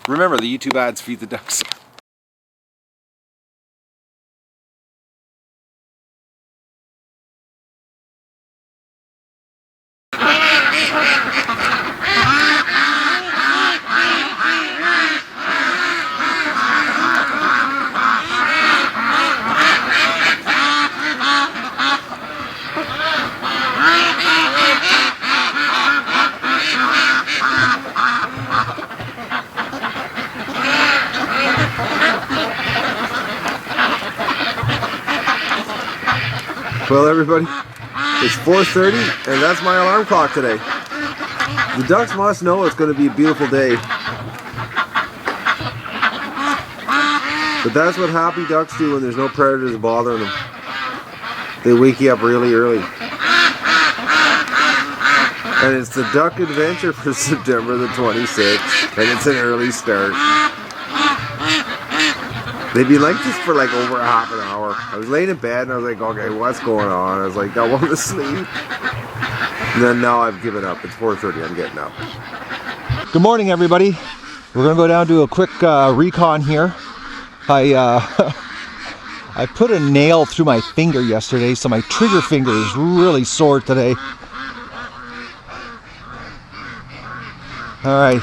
Remember, the YouTube ads feed the ducks. Well, everybody, it's 4:30 and that's my alarm clock today. The ducks must know it's going to be a beautiful day. But that's what happy ducks do when there's no predators bothering them. They wake you up really early. And it's the duck adventure for September the 26th, and it's an early start. They've been like this for like over a half an hour. I was laying in bed and I was like, okay, what's going on? I was like, I want to sleep. And then now I've given up. It's 4:30, I'm getting up. Good morning, everybody. We're gonna go down to a quick recon here. I put a nail through my finger yesterday, so my trigger finger is really sore today. All right.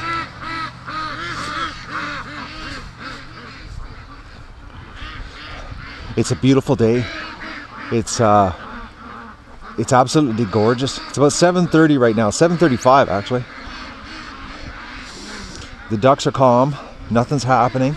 It's a beautiful day. It's absolutely gorgeous. It's about 7:30 right now, 7:35 actually. The ducks are calm, nothing's happening.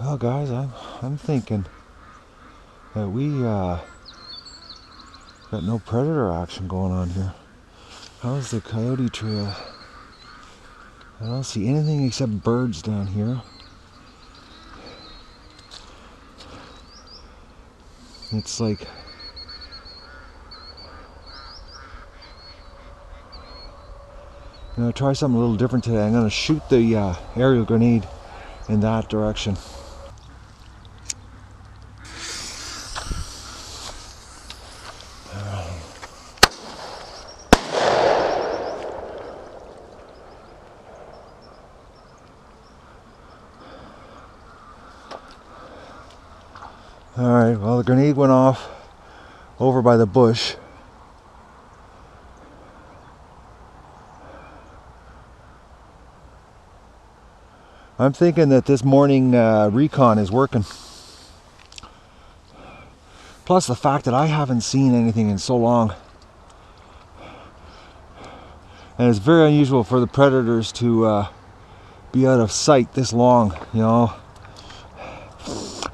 Well, guys, I'm thinking that we got no predator action going on here. How's the coyote trail? I don't see anything except birds down here. It's like I'm gonna try something a little different today. I'm gonna shoot the aerial grenade in that direction. Alright, well, the grenade went off over by the bush. I'm thinking that this morning recon is working. Plus the fact that I haven't seen anything in so long. And it's very unusual for the predators to be out of sight this long, you know.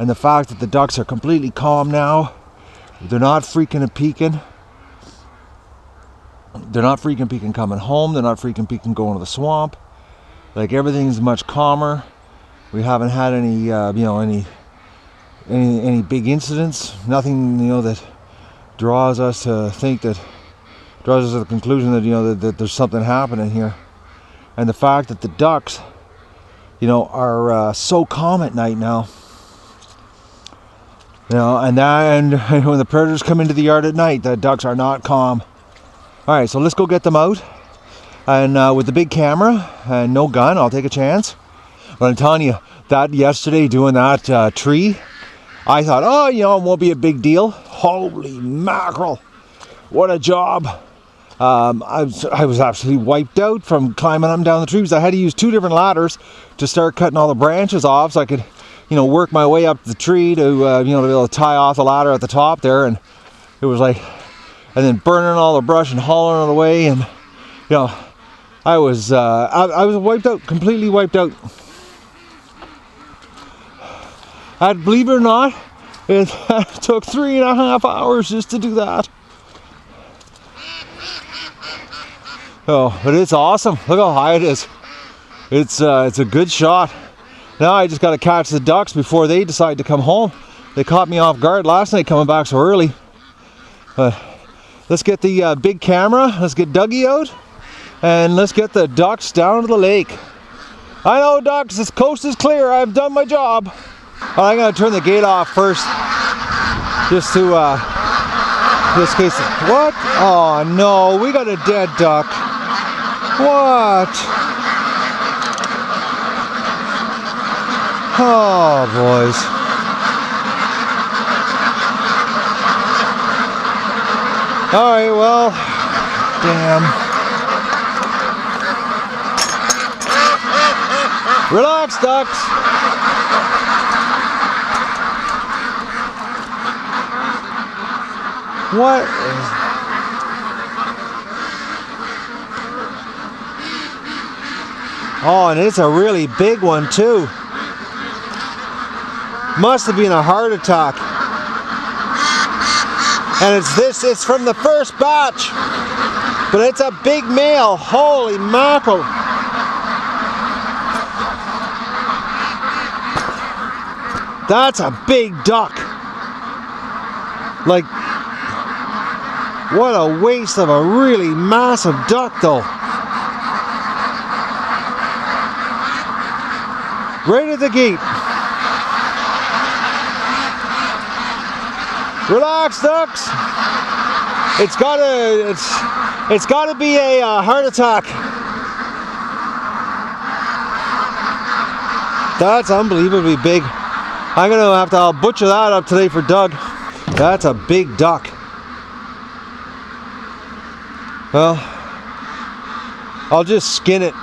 And the fact that the ducks are completely calm now. They're not freaking and peeking. They're not freaking peeking coming home. They're not freaking peeking going to the swamp. Like, everything's much calmer. We haven't had any, you know, any big incidents. Nothing, you know, that draws us to think that, draws us to the conclusion that, you know, that there's something happening here. And the fact that the ducks, you know, are so calm at night now. You know, and then when the predators come into the yard at night, the ducks are not calm. All right, so let's go get them out. And with the big camera and no gun, I'll take a chance. But I'm telling you, that yesterday doing that tree, I thought, oh, you know, it won't be a big deal. Holy mackerel, what a job. I was absolutely wiped out from climbing up and down the trees. I had to use 2 different ladders to start cutting all the branches off so I could, you know, work my way up the tree to, you know, to be able to tie off the ladder at the top there. And it was like, and then burning all the brush and hauling it away. And, you know, I was wiped out, completely wiped out. And believe it or not, it took 3.5 hours just to do that. Oh, but it's awesome. Look how high it is. It's a good shot. Now I just got to catch the ducks before they decide to come home. They caught me off guard last night coming back so early. Let's get the big camera. Let's get Dougie out. And let's get the ducks down to the lake. I know, ducks, this coast is clear. I've done my job. I'm going to turn the gate off first. Just to, just in case. What? Oh no, we got a dead duck. What? Oh, boys. Alright, well, damn. Relax, ducks. What is... Oh, and it's a really big one too. Must have been a heart attack. And it's from the first batch. But it's a big male. Holy mackerel. That's a big duck. Like, what a waste of a really massive duck though. Right at the gate. Relax, ducks. It's gotta be a heart attack. That's unbelievably big. I'm gonna I'll butcher that up today for Doug. That's a big duck. Well, I'll just skin it.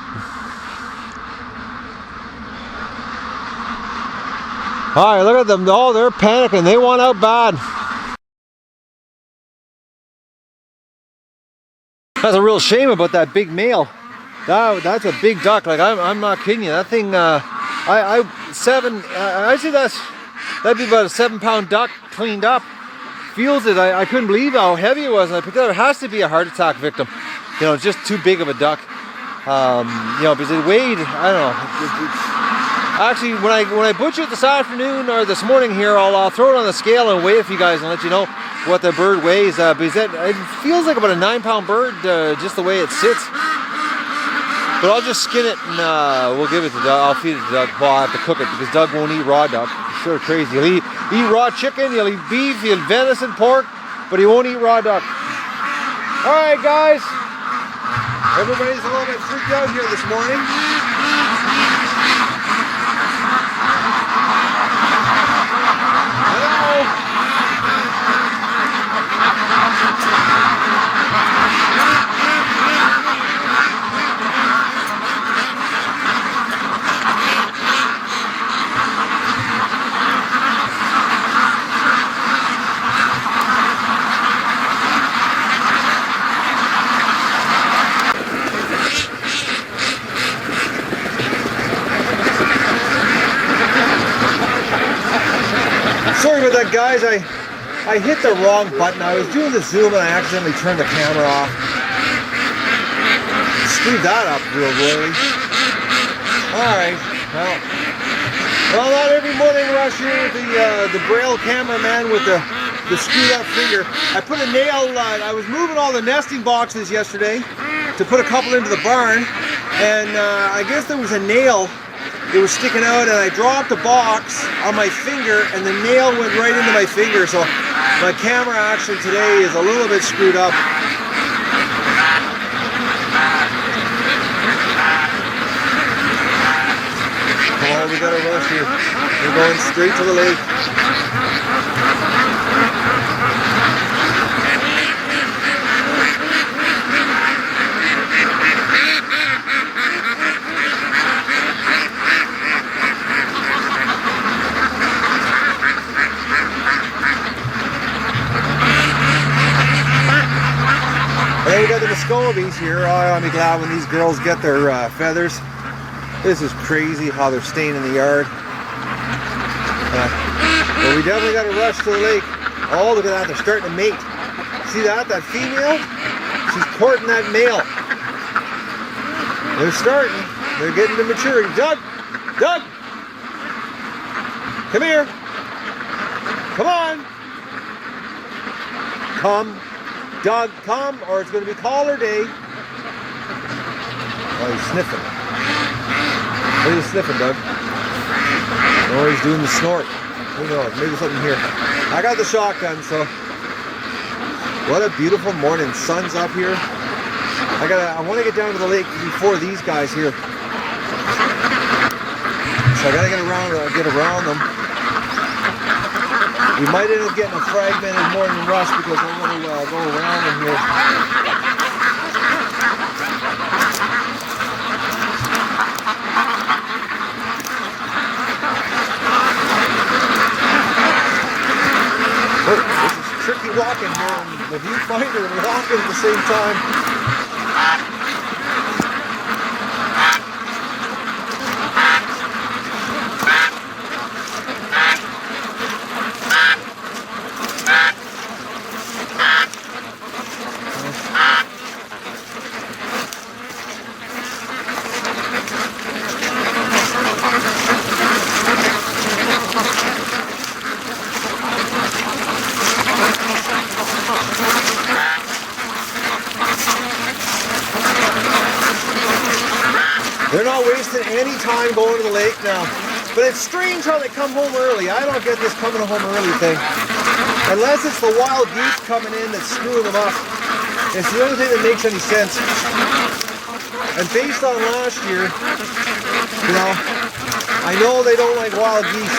Alright, look at them. Oh, they're panicking. They want out bad. That's a real shame about that big male. That's a big duck. Like, I'm not kidding you. That thing, I'd say that'd be about a 7-pound duck cleaned up. Feels it. I couldn't believe how heavy it was. And I picked it up. It has to be a heart attack victim. You know, it's just too big of a duck. You know, because it weighed, I don't know. Actually, when I butcher it this afternoon or this morning here, I'll throw it on the scale and weigh it for you guys and let you know what the bird weighs. Because it feels like about a 9-pound bird, just the way it sits. But I'll just skin it and we'll give it to Doug. I'll feed it to Doug. Well, I have to cook it because Doug won't eat raw duck. It's sort of crazy. He'll eat raw chicken, he'll eat beef, he'll eat venison, pork, but he won't eat raw duck. All right, guys. Everybody's a little bit freaked out here this morning. Sorry about that, guys. I hit the wrong button. I was doing the zoom and I accidentally turned the camera off. Screwed that up real royally. Alright, well, not every morning rush here with the Braille cameraman with the screwed up finger. I put a nail, I was moving all the nesting boxes yesterday to put a couple into the barn, and I guess there was a nail it was sticking out, and I dropped the box on my finger, and the nail went right into my finger. So my camera action today is a little bit screwed up. Oh, we got a rush here. We're going straight to the lake. Hey, we got the Muscovies here. Oh, I'll be glad when these girls get their feathers. This is crazy how they're staying in the yard. But we definitely got to rush to the lake. Oh, look at that. They're starting to mate. See that? That female? She's courting that male. They're starting. They're getting to maturity. Doug! Doug! Come here. Come on. Come. Doug, come, or it's going to be collar day. Oh, he's sniffing. What are you sniffing, Doug? Oh, he's doing the snort. Who knows? Maybe something here. I got the shotgun, so. What a beautiful morning. Sun's up here. I want to get down to the lake before these guys here. So I got to get around them. We might end up getting a fragmented morning rush because I'm going to go around in here. Oh, this is tricky walking here, and the viewfinder and walking at the same time. They're not wasting any time going to the lake now. But it's strange how they come home early. I don't get this coming home early thing. Unless it's the wild geese coming in that's screwing them up. It's the only thing that makes any sense. And based on last year, you know, I know they don't like wild geese.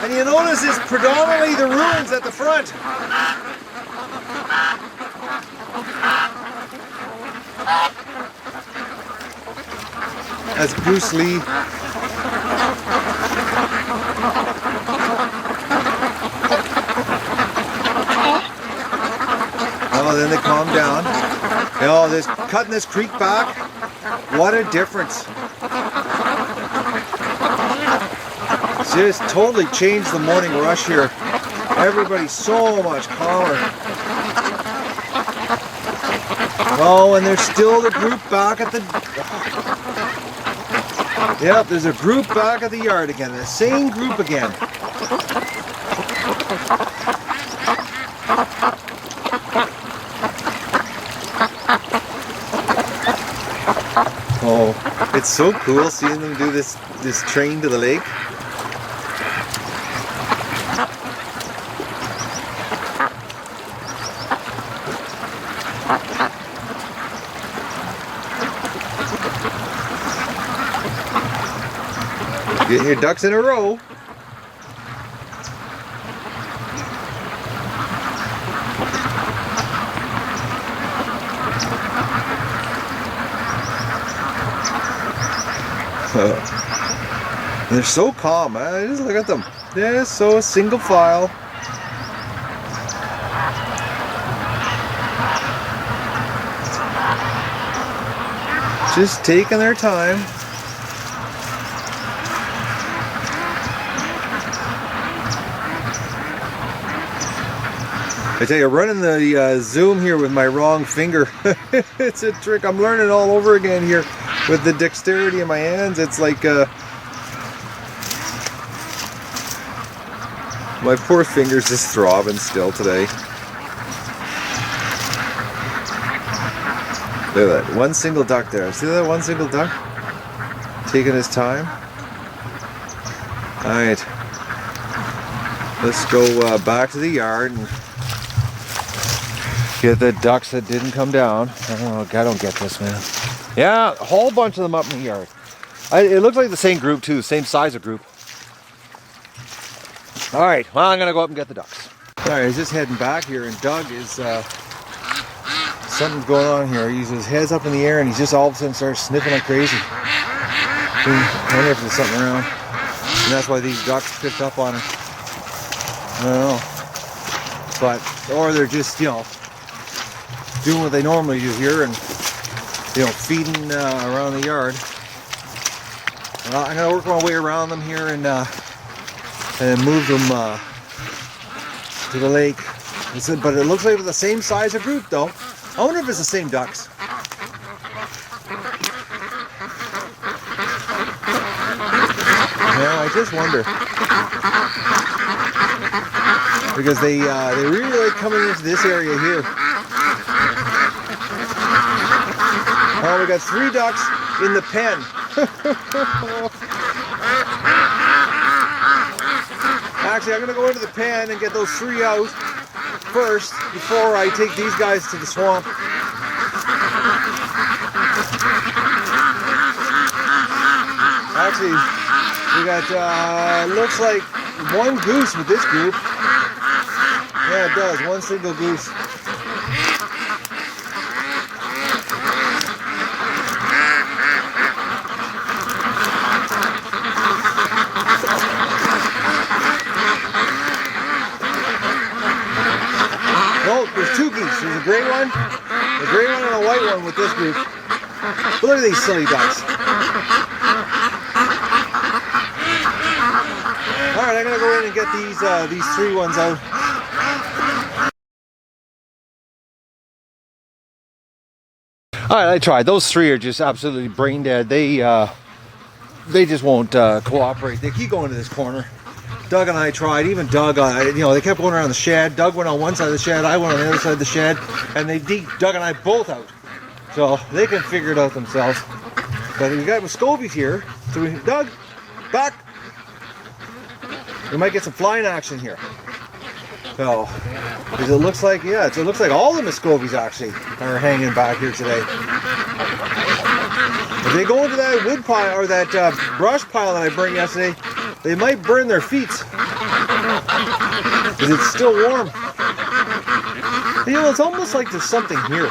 And you notice it's predominantly the ruins at the front. That's Bruce Lee. Oh, then they calm down. Oh, this cutting this creek back. What a difference. Just totally changed the morning rush here. Everybody's so much calmer. Oh, and there's still the group back at the... Yep, there's a group back at the yard again. The same group again. Oh, it's so cool seeing them do this train to the lake. Getting your ducks in a row. They're so calm. Just look at them. They're so single file. Just taking their time. I tell you, running the zoom here with my wrong finger, it's a trick. I'm learning all over again here with the dexterity in my hands. It's like my poor fingers just throbbing still today. Look at that, one single duck there. See that one single duck? Taking his time. Alright, let's go back to the yard and get the ducks that didn't come down. I don't get this, man. Yeah, a whole bunch of them up in the yard. It looks like the same group too, same size of group. Alright, well, I'm gonna go up and get the ducks. Alright, he's just heading back here, and Doug is, something's going on here. He's his head's up in the air and he's just all of a sudden starts sniffing like crazy. I wonder if there's something around. And that's why these ducks picked up on it. I don't know. But, or they're just, you know, doing what they normally do here and, you know, feeding around the yard. Well, I'm gonna work my way around them here and move them to the lake. But it looks like they're the same size of group though. I wonder if it's the same ducks. Yeah, I just wonder. Because they really like coming into this area here. Oh, we got 3 ducks in the pen. Actually, I'm going to go into the pen and get those 3 out first before I take these guys to the swamp. Actually, we got, looks like 1 goose with this group. Yeah, it does. 1 single goose. Oh, there's 2 geese. There's a gray one and a white one with this group. But look at these silly ducks. Alright, I'm gonna go in and get these 3 ones out. Alright, I tried. Those 3 are just absolutely brain dead. They just won't cooperate. They keep going to this corner. Doug and I tried. Even Doug, you know, they kept going around the shed. Doug went on one side of the shed. I went on the other side of the shed, and they beat Doug and I both out. So they can figure it out themselves. But we got Muscovies here. So Doug, back. We might get some flying action here. So, because it looks like, yeah, it looks like all the Muscovies actually are hanging back here today. If they go into that wood pile or that brush pile that I burned yesterday, they might burn their feet because it's still warm. You know, it's almost like there's something here.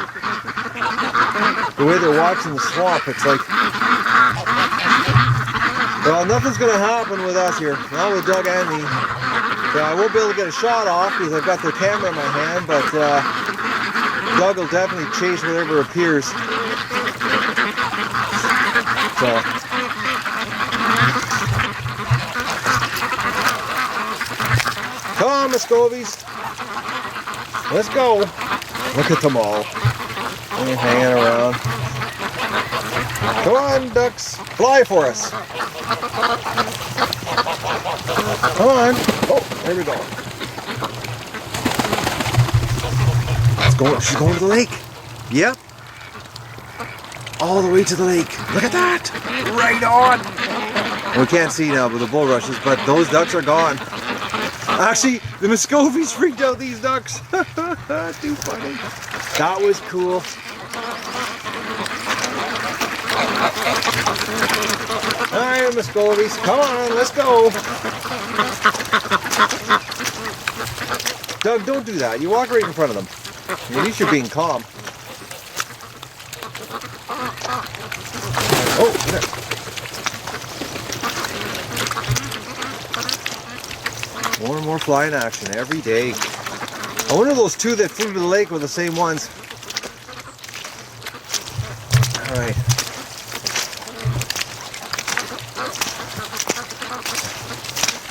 The way they're watching the swamp, it's like, well, nothing's going to happen with us here. Not with Doug and me. So I won't be able to get a shot off because I've got the camera in my hand, but Doug will definitely chase whatever appears. So. Come on, Muscovies. Let's go. Look at them all. They're hanging around. Come on, ducks. Fly for us. Come on. Oh, there we go. Let's go. She's going to the lake. Yep. All the way to the lake. Look at that. Right on. We can't see now with the bulrushes, but those ducks are gone. Actually, the Muscovies freaked out these ducks. Too funny. That was cool. Alright, Muscovies, come on, let's go. Doug, don't do that. You walk right in front of them. At least you're being calm. Oh, there. More and more flying action every day. I wonder if those 2 that flew to the lake were the same ones. Alright.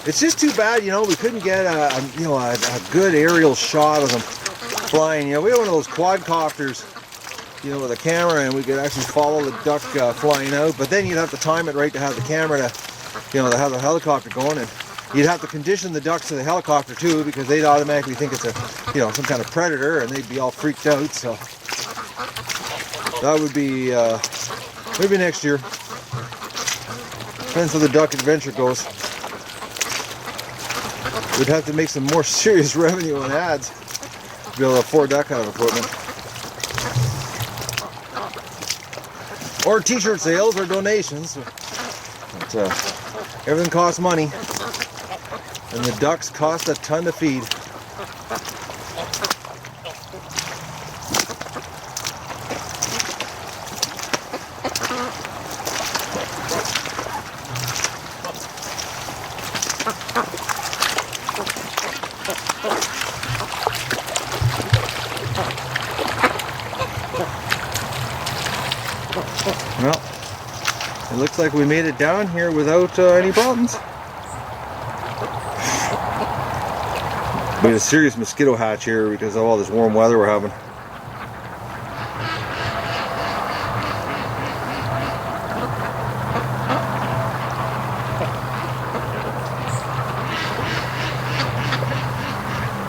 It's just too bad, you know, we couldn't get a good aerial shot of them. flying. You know, we have one of those quadcopters, you know, with a camera, and we could actually follow the duck flying out. But then you'd have to time it right to have the camera to, you know, to have the helicopter going, and you'd have to condition the ducks to the helicopter too, because they'd automatically think it's a, you know, some kind of predator, and they'd be all freaked out. So that would be maybe next year. Depends how the duck adventure goes. We'd have to make some more serious revenue on ads to be able to afford that kind of equipment. Or t-shirt sales or donations. But, everything costs money. And the ducks cost a ton to feed. Well, it looks like we made it down here without any problems. We had a serious mosquito hatch here because of all this warm weather we're having.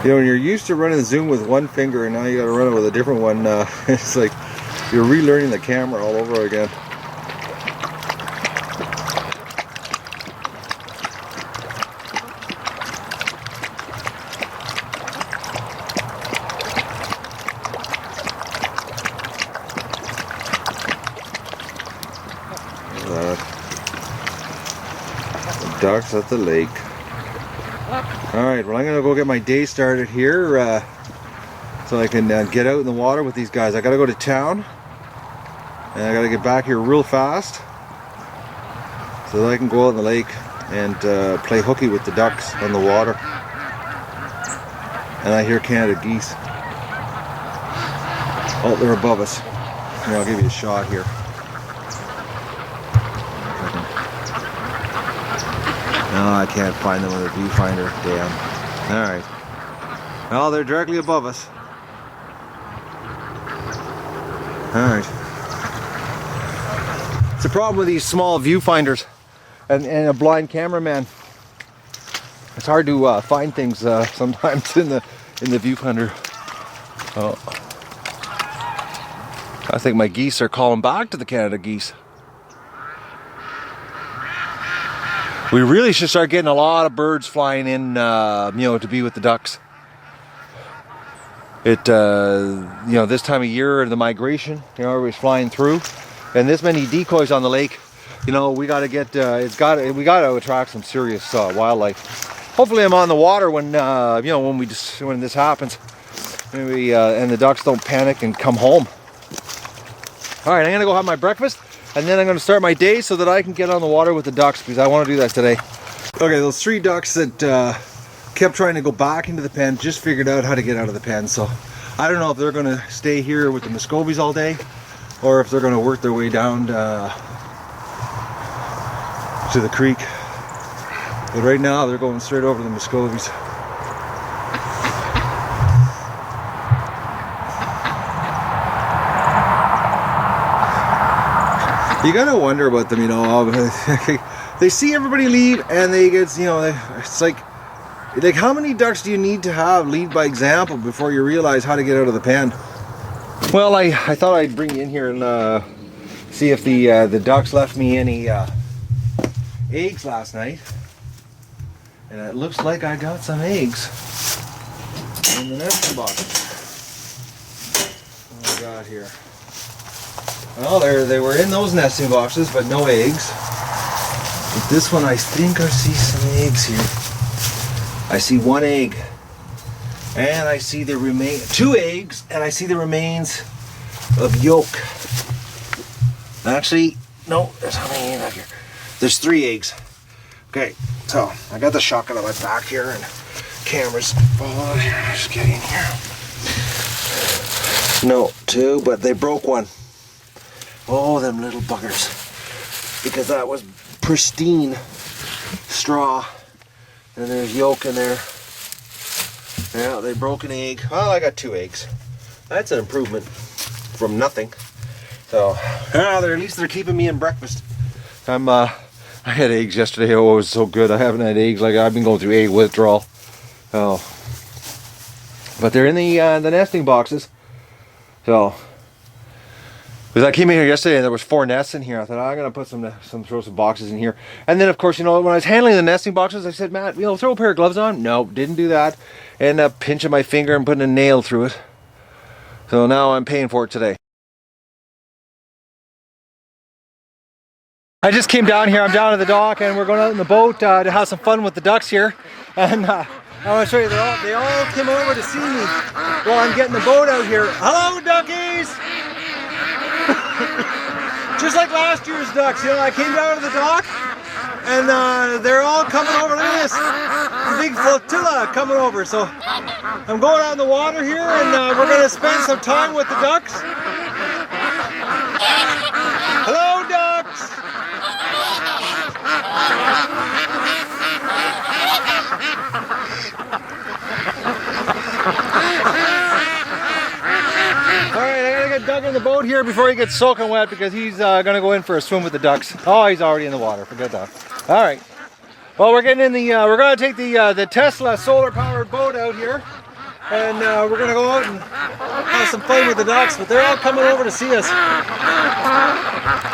You know, when you're used to running zoom with one finger and now you gotta run it with a different one, it's like you're relearning the camera all over again. The ducks at the lake. Alright, well, I'm gonna go get my day started here so I can get out in the water with these guys. I gotta go to town and I gotta get back here real fast so that I can go out in the lake and play hooky with the ducks on the water. And I hear Canada geese. Oh, they're above us. Here, I'll give you a shot here. No, I can't find them with a viewfinder. Damn. Alright. Well, they're directly above us. Alright. It's a problem with these small viewfinders and a blind cameraman. It's hard to find things sometimes in the viewfinder. Oh. I think my geese are calling back to the Canada geese. We really should start getting a lot of birds flying in, you know, to be with the ducks. You know, this time of year, the migration, you know, everybody's flying through, and this many decoys on the lake, you know, we got to get, we got to attract some serious wildlife. Hopefully, I'm on the water when, you know, when this happens, maybe, and the ducks don't panic and come home. All right, I'm gonna go have my breakfast. And then I'm going to start my day so that I can get on the water with the ducks, because I want to do that today. Okay, those 3 ducks that kept trying to go back into the pen just figured out how to get out of the pen. So I don't know if they're going to stay here with the Muscovies all day or if they're going to work their way down to the creek. But right now they're going straight over the Muscovies. You gotta wonder about them, you know. They see everybody leave, and they get, you know, it's like how many ducks do you need to have lead by example before you realize how to get out of the pen? Well, I thought I'd bring you in here and see if the ducks left me any eggs last night, and it looks like I got some eggs in the nesting box. What do I got here? Well, they were in those nesting boxes, but no eggs. But this one, I think I see some eggs here. I see 1 egg, and I see the 2 eggs, and I see the remains of yolk. Actually, no, there's how many in here? There's 3 eggs. Okay, so I got the shotgun on my back here, and cameras. Oh, just get in here. No, 2, but they broke 1. Oh, them little buggers. Because that was pristine straw. And there's yolk in there. Yeah, they broke an egg. Well, I got 2 eggs. That's an improvement from nothing. So, at least they're keeping me in breakfast. I had eggs yesterday. Oh, it was so good. I haven't had eggs. Like, I've been going through egg withdrawal. Oh, but they're in the nesting boxes. So, because I came in here yesterday and there was 4 nests in here. I thought, I'm gonna put throw some boxes in here. And then, of course, you know, when I was handling the nesting boxes, I said, Matt, you know, throw a pair of gloves on. No, didn't do that. Ended up pinching my finger and putting a nail through it. So now I'm paying for it today. I just came down here. I'm down at the dock and we're going out in the boat to have some fun with the ducks here. And I want to show you, they all came over to see me while I'm getting the boat out here. Hello, duckies! Just like last year's ducks, you know, I came down to the dock and they're all coming over. Look at this, the big flotilla coming over. So I'm going out in the water here and we're going to spend some time with the ducks. Hello, ducks! Alright, I gotta get Doug in the boat here before he gets soaking wet because he's gonna go in for a swim with the ducks. Oh, he's already in the water. Forget that. Alright. Well, we're getting in the, we're gonna take the Tesla solar powered boat out here. And we're gonna go out and have some fun with the ducks, but they're all coming over to see us.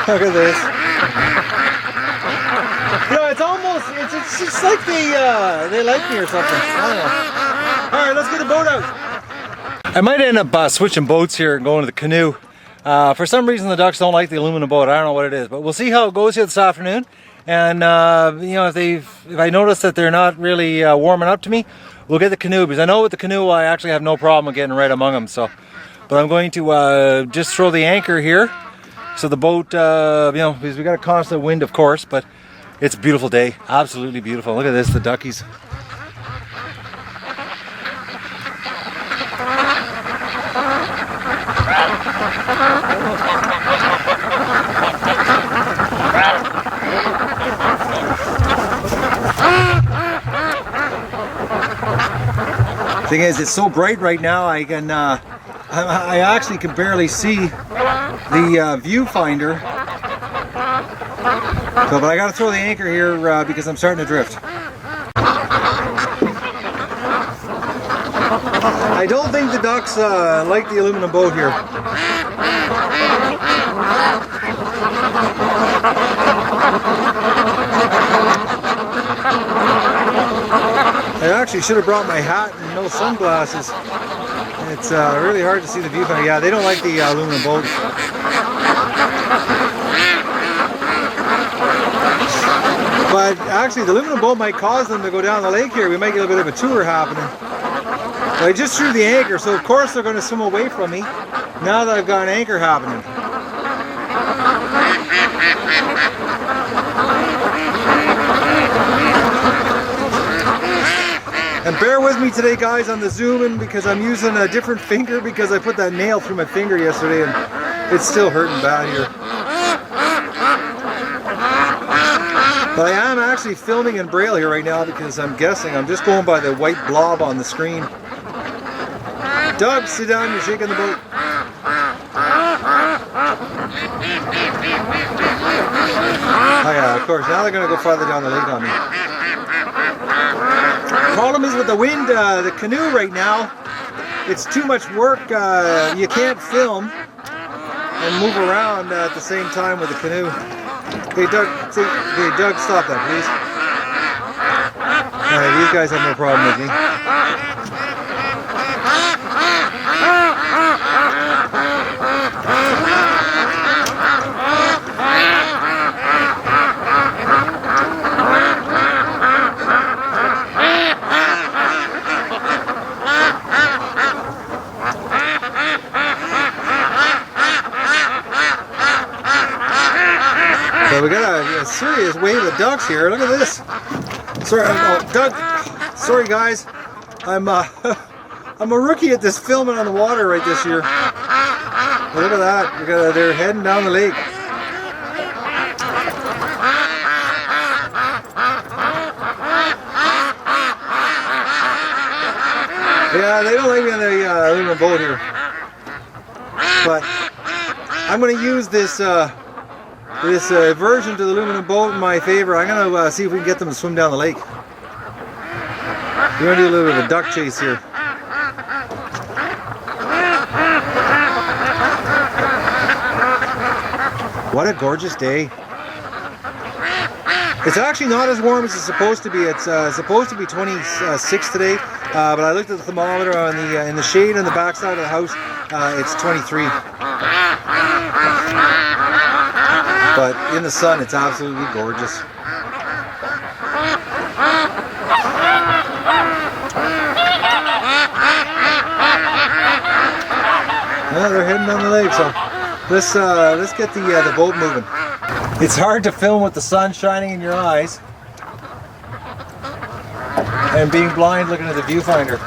Look at this. You know, it's almost, it's just like they like me or something. I don't know. Alright, let's get the boat out. I might end up switching boats here and going to the canoe. For some reason the ducks don't like the aluminum boat. I don't know what it is, but we'll see how it goes here this afternoon. And you know, if I notice that they're not really warming up to me, we'll get the canoe, because I know with the canoe I actually have no problem with getting right among them. So, but I'm going to just throw the anchor here, so the boat, you know, because we got a constant wind, of course, but it's a beautiful day, absolutely beautiful. Look at this, the duckies. Thing is, it's so bright right now. I actually can barely see the viewfinder. So, but I got to throw the anchor here because I'm starting to drift. I don't think the ducks like the aluminum boat here. I actually should have brought my hat and no sunglasses. It's really hard to see the viewfinder. Yeah, they don't like the aluminum boat. But actually, the aluminum boat might cause them to go down the lake here. We might get a bit of a tour happening. But I just threw the anchor, so of course they're going to swim away from me now that I've got an anchor happening. And bear with me today, guys, on the zoom in, because I'm using a different finger because I put that nail through my finger yesterday and it's still hurting bad here. But I am actually filming in Braille here right now because I'm guessing. I'm just going by the white blob on the screen. Doug, sit down, you're shaking the boat. Oh yeah, of course, now they're going to go farther down the lake on me. Problem is with the wind, the canoe right now, it's too much work. You can't film and move around at the same time with the canoe. Hey Doug, stop that, please. Alright, these guys have no problem with me. So we got a serious wave of ducks here. Look at this. Sorry, Doug. Sorry, guys. I'm I'm a rookie at this filming on the water right this year. But look at that. They're heading down the lake. Yeah, they don't like me on the aluminum boat here. But I'm going to use this this version to the aluminum boat in my favor. I'm going to see if we can get them to swim down the lake. We're going to do a little bit of a duck chase here. What a gorgeous day. It's actually not as warm as it's supposed to be. It's supposed to be 26 today, but I looked at the thermometer on the in the shade on the back side of the house. It's 23. But in the sun, it's absolutely gorgeous. Yeah, they're heading down the lake, so let's get the boat moving. It's hard to film with the sun shining in your eyes and being blind looking at the viewfinder.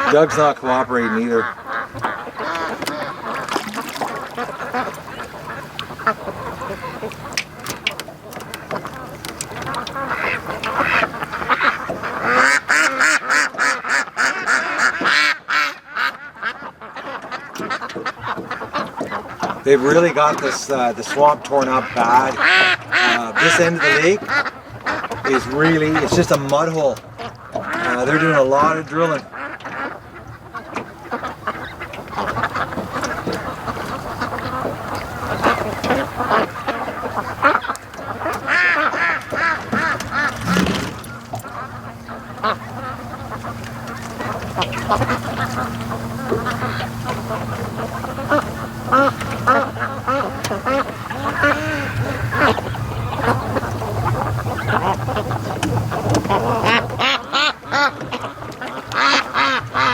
Doug's not cooperating either. They've really got this the swamp torn up bad. This end of the lake is really, it's just a mud hole. They're doing a lot of drilling.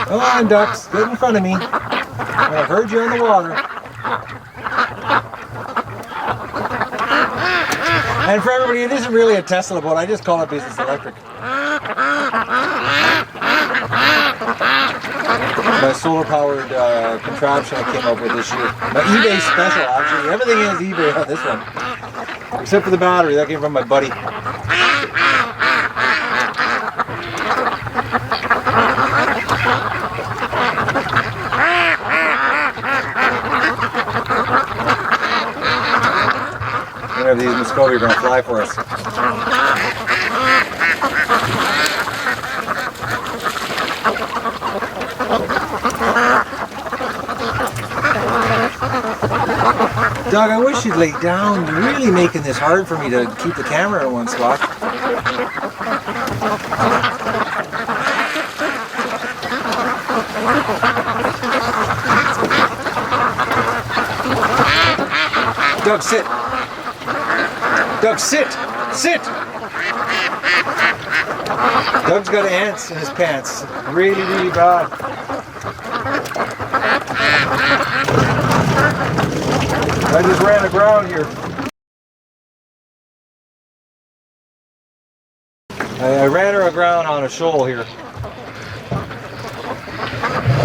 Come on, ducks, get in front of me. I heard you on the water. And for everybody, it isn't really a Tesla boat, I just call it because it's electric. My solar powered contraption I came up with this year. My eBay special, actually. Everything is eBay on this one. Except for the battery, that came from my buddy. Whenever these Muscovy are going to fly for us. Doug, I wish you'd lay down. You're really making this hard for me to keep the camera in one spot. Doug, sit. Doug, sit. Sit. Doug's got ants in his pants. Really, really bad. I just ran aground here. I ran her aground on a shoal here.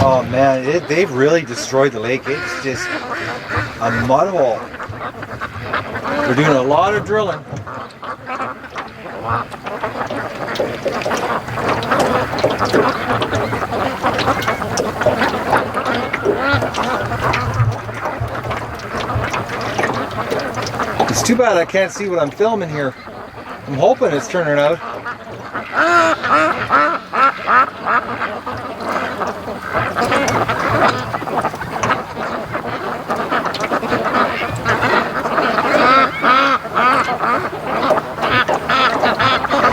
Oh man, they've really destroyed the lake. It's just a mud hole. We're doing a lot of drilling. It's too bad I can't see what I'm filming here. I'm hoping it's turning out.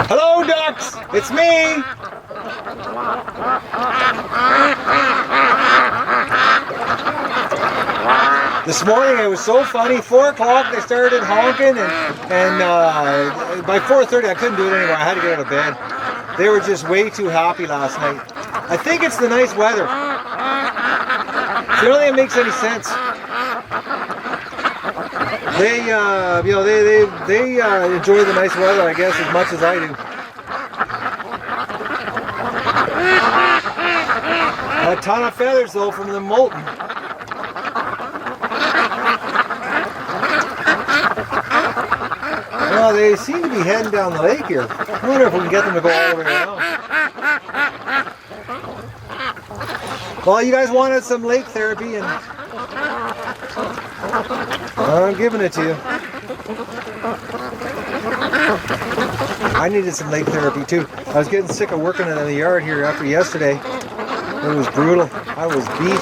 Hello, ducks! It's me! morning it was so funny. 4 o'clock they started honking, and by 4:30 I couldn't do it anymore. I had to get out of bed. They were just way too happy last night. I think it's the nice weather. So I don't think it makes any sense. They, you know, they enjoy the nice weather, I guess, as much as I do. A ton of feathers though from the molten. Well, they seem to be heading down the lake here. I wonder if we can get them to go all the way around. Well, you guys wanted some lake therapy, and I'm giving it to you. I needed some lake therapy too. I was getting sick of working in the yard here after yesterday. It was brutal. I was beat.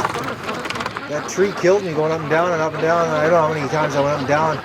That tree killed me going up and down and up and down. I don't know how many times I went up and down.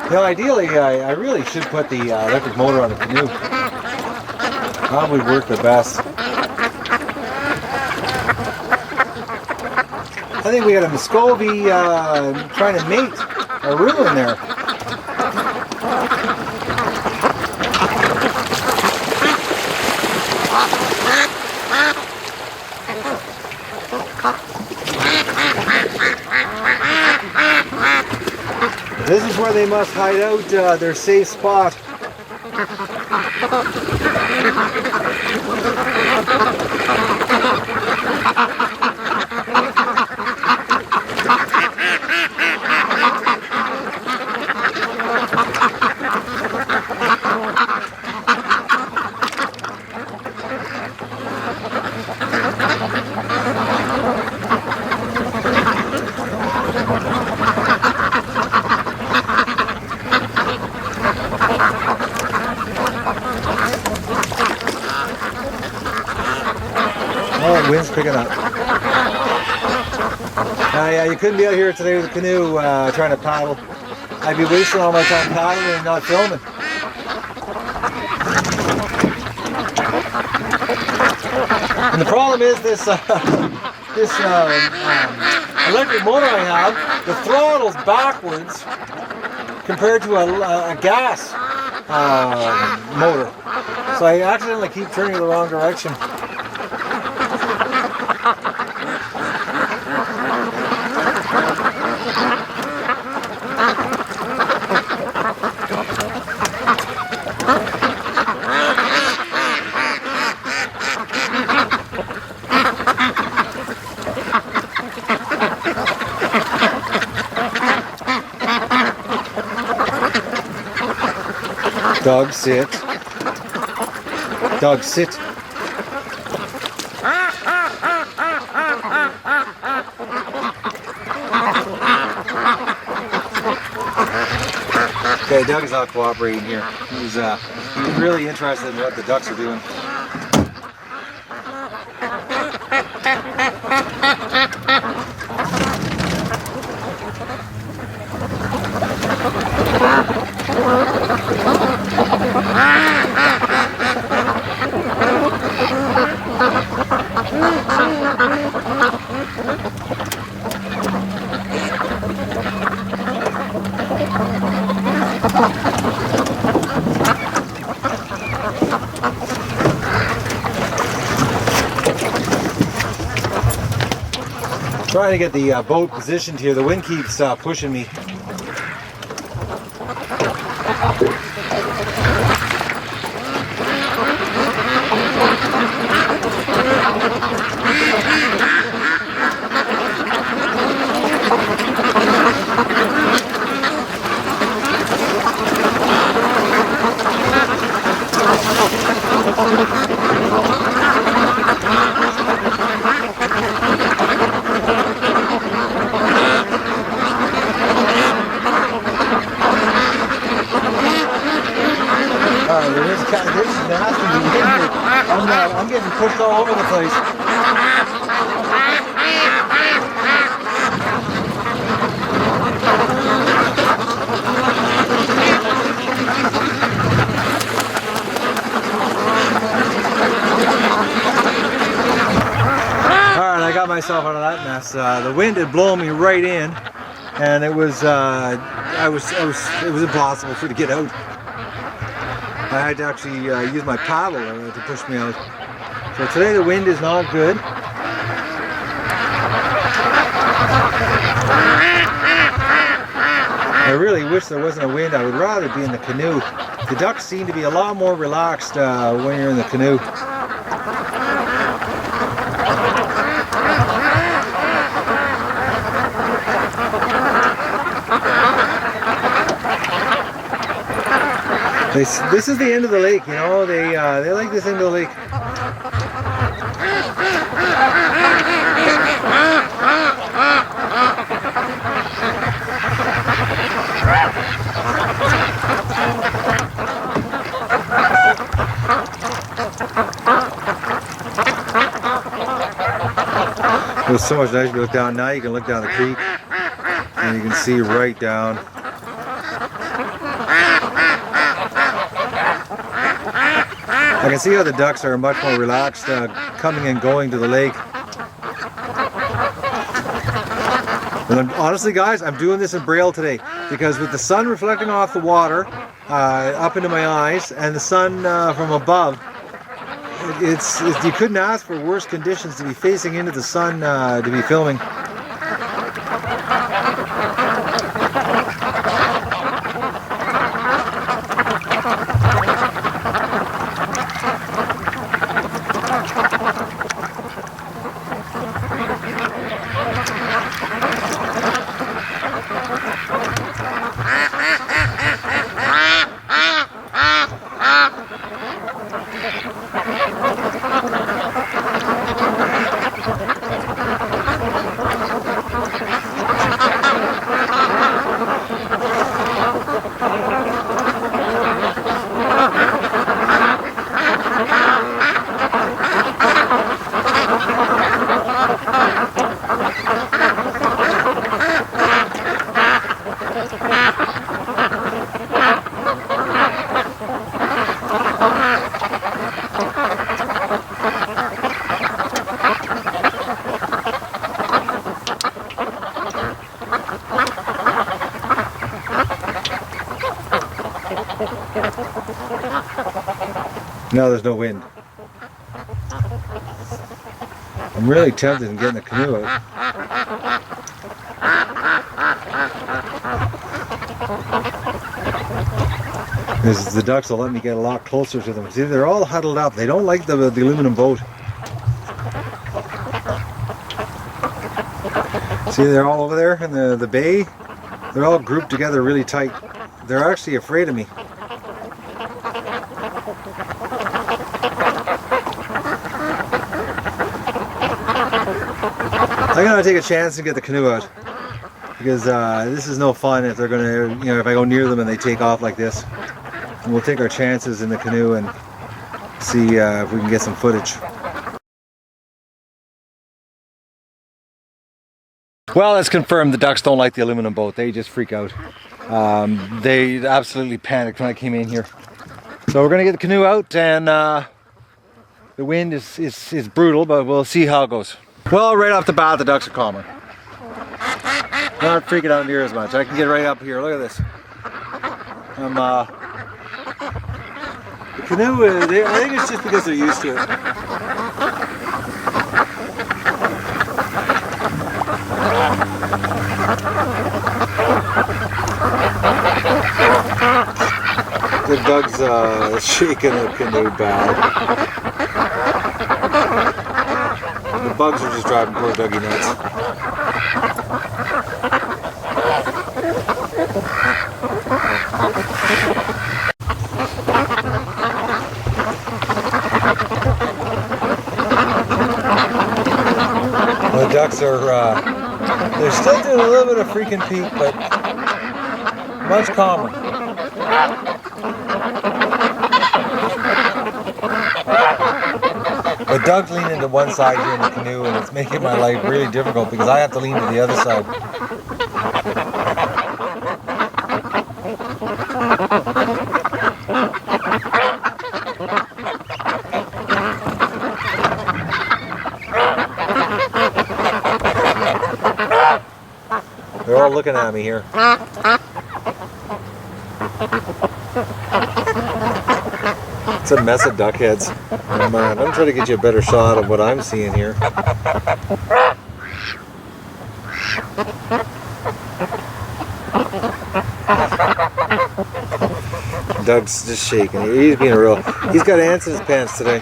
You know, ideally, I really should put the electric motor on the canoe. That would work the best. I think we got a Muscovy trying to mate a ruin there. This is where they must hide out, their safe spot. Oh, the wind's picking up. Yeah, you couldn't be out here today with a canoe trying to paddle. I'd be wasting all my time paddling and not filming. And the problem is this electric motor I have, the throttle's backwards compared to a gas motor. So I accidentally keep turning the wrong direction. Dog sit. Dog sit. Okay, Doug is not cooperating here. He's really interested in what the ducks are doing. Trying to get the boat positioned here. The wind keeps pushing me. this is nasty. I'm getting pushed all over the place. Alright, I got myself out of that mess. The wind had blown me right in, and it was it was impossible for me to get out. I had to actually use my paddle to push me out. So today the wind is not good. I really wish there wasn't a wind. I would rather be in the canoe. The ducks seem to be a lot more relaxed when you're in the canoe. This is the end of the lake, you know. They like this end of the lake. It was so much nicer to look down. Now you can look down the creek and you can see right down. I can see how the ducks are much more relaxed coming and going to the lake. And honestly guys, I'm doing this in Braille today because with the sun reflecting off the water up into my eyes and the sun from above, you couldn't ask for worse conditions to be facing into the sun to be filming. No, there's no wind. I'm really tempted in getting the canoe out. Because the ducks will let me get a lot closer to them. See, they're all huddled up. They don't like the aluminum boat. See, they're all over there in the bay. They're all grouped together really tight. They're actually afraid of me. I'm gonna take a chance and get the canoe out because this is no fun if they're gonna, you know, if I go near them and they take off like this. And we'll take our chances in the canoe and see if we can get some footage. Well, it's confirmed the ducks don't like the aluminum boat. They just freak out. They absolutely panicked when I came in here. So we're gonna get the canoe out, and the wind is brutal, but we'll see how it goes. Well, right off the bat, the ducks are calmer. Not freaking out near as much. I can get right up here. Look at this. The canoe, I think it's just because they're used to it. The Doug's shaking the canoe bad. The bugs are just driving poor Dougie nuts. The ducks are, they're still doing a little bit of freaking peak, but much calmer. But Doug's leaning to one side here in the canoe, and it's making my life really difficult because I have to lean to the other side. They're all looking at me here. It's a mess of duck heads. I'm trying to get you a better shot of what I'm seeing here. Doug's just shaking. He's being he's got ants in his pants today.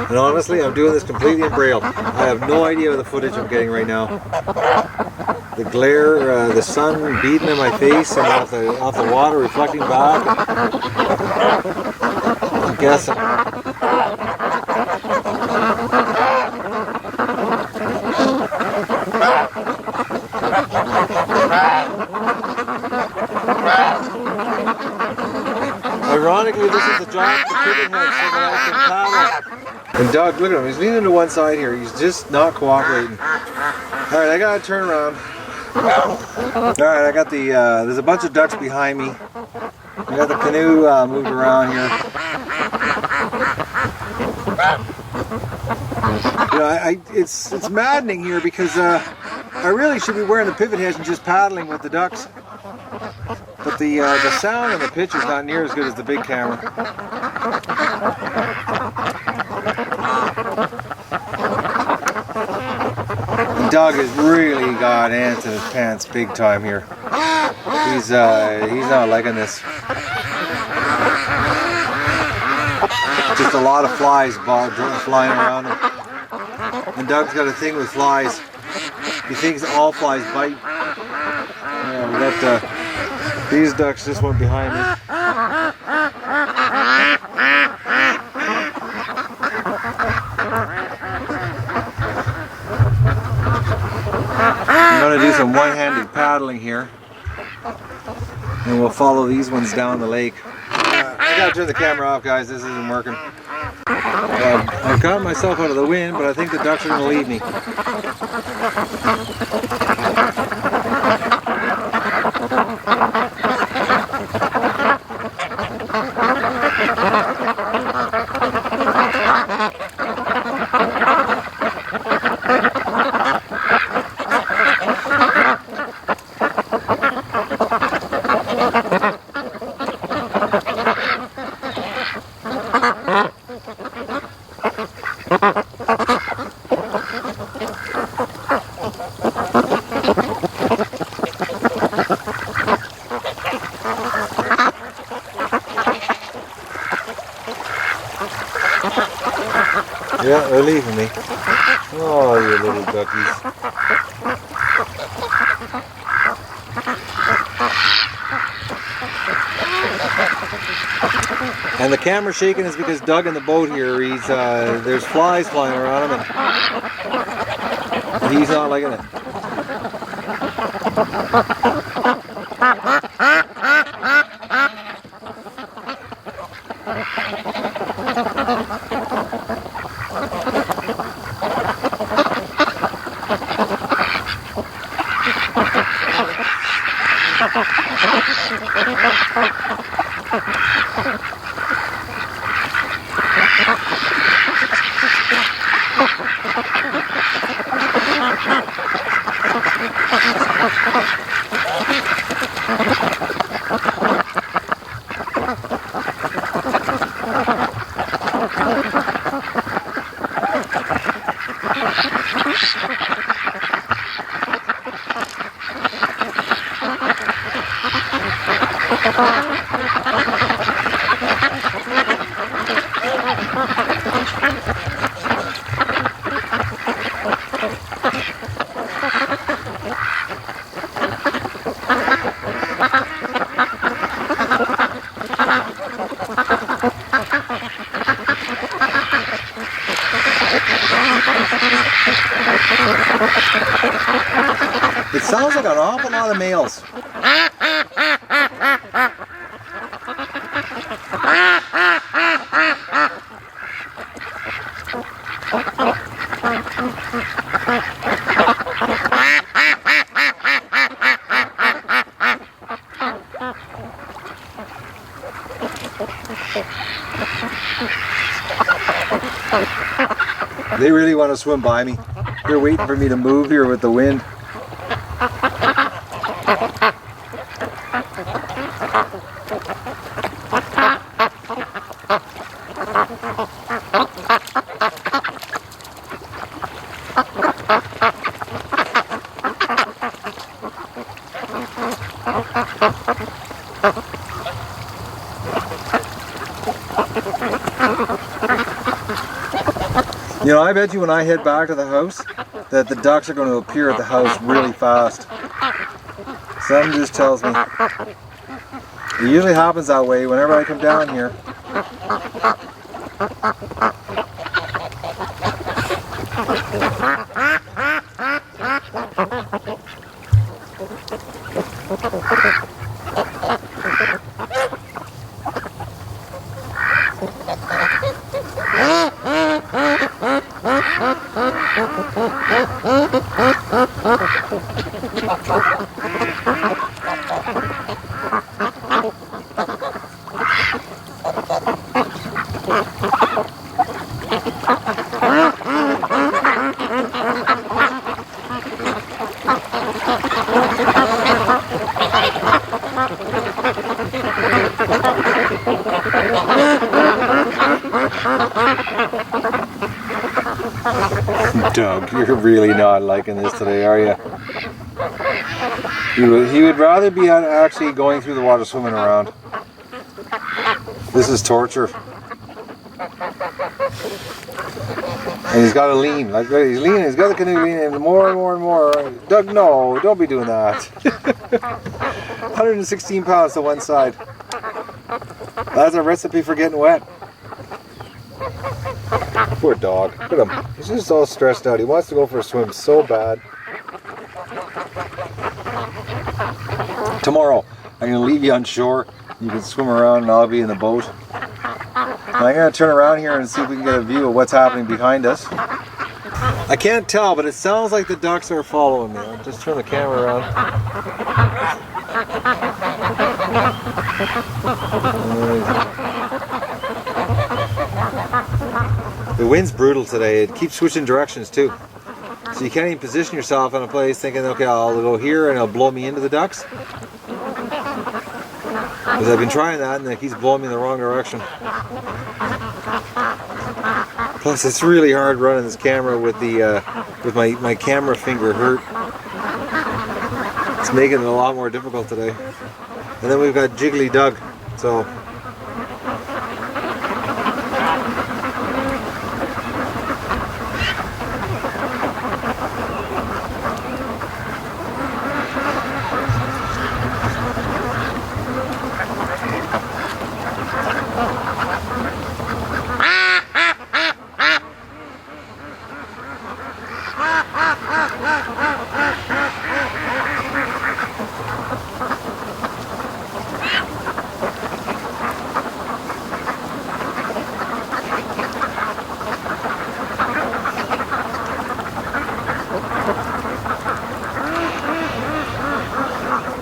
And honestly, I'm doing this completely in braille. I have no idea of the footage I'm getting right now. The glare, the sun beating in my face and off the water reflecting back. I'm guessing. Ironically, this is the job to pivot head so that I can paddle. And Doug, look at him, he's leaning to one side here. He's just not cooperating. Alright, I gotta turn around. Alright, I got there's a bunch of ducks behind me. I got the canoe moved around here. You know, it's maddening here because I really should be wearing the pivot heads and just paddling with the ducks. But the sound and the pitch is not near as good as the big camera. And Doug has really got ants in his pants big time here. He's not liking this. Just a lot of flies flying around him. And Doug's got a thing with flies. He thinks all flies bite. Yeah, we got these ducks just went behind me. I'm going to do some one-handed paddling here. And we'll follow these ones down the lake. I got to turn the camera off, guys. This isn't working. I've got myself out of the wind, but I think the ducks are going to leave me. Yeah, they're leaving me. Oh, you little duckies. And the camera shaking is because Doug in the boat here, there's flies flying around him and he's not liking it. It sounds like an awful lot of males. They really want to swim by me. They're waiting for me to move here with the wind. You know, I bet you when I head back to the house that the ducks are going to appear at the house really fast. Something just tells me. It usually happens that way whenever I come down here. Doug, you're really not liking this today, are you? He would rather be actually going through the water swimming around. This is torture. And he's got to lean, like he's leaning, he's got the canoe leaning more and more and more. Doug, no, don't be doing that. 116 pounds to one side. That's a recipe for getting wet. Poor dog. Look at him. He's just all stressed out. He wants to go for a swim so bad. Tomorrow, I'm going to leave you on shore. You can swim around and I'll be in the boat. And I'm going to turn around here and see if we can get a view of what's happening behind us. I can't tell, but it sounds like the ducks are following me. I'll just turn the camera around. The wind's brutal today. It keeps switching directions too. So you can't even position yourself in a place thinking, okay, I'll go here and it'll blow me into the ducks. Because I've been trying that and it keeps blowing me in the wrong direction. Plus it's really hard running this camera with the with my camera finger hurt. It's making it a lot more difficult today. And then we've got Jiggly Doug. So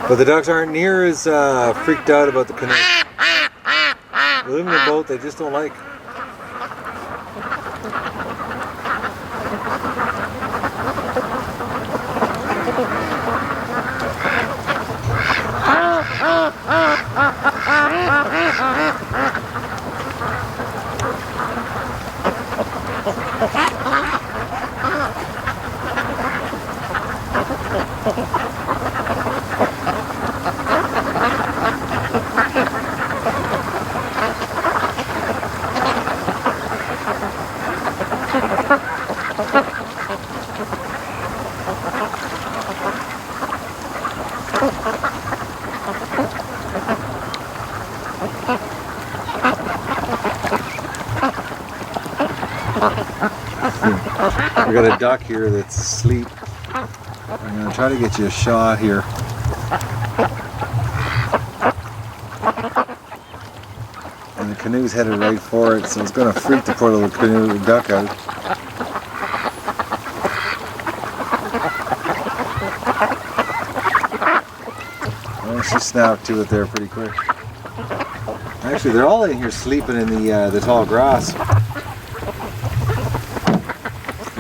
but the ducks aren't near as freaked out about the canoe. They live in the boat, they just don't like. We got a duck here that's asleep. I'm going to try to get you a shot here. And the canoe's headed right for it, so it's going to freak the poor little canoe duck out. Well, she snapped to it there pretty quick. Actually, they're all in here sleeping in the tall grass.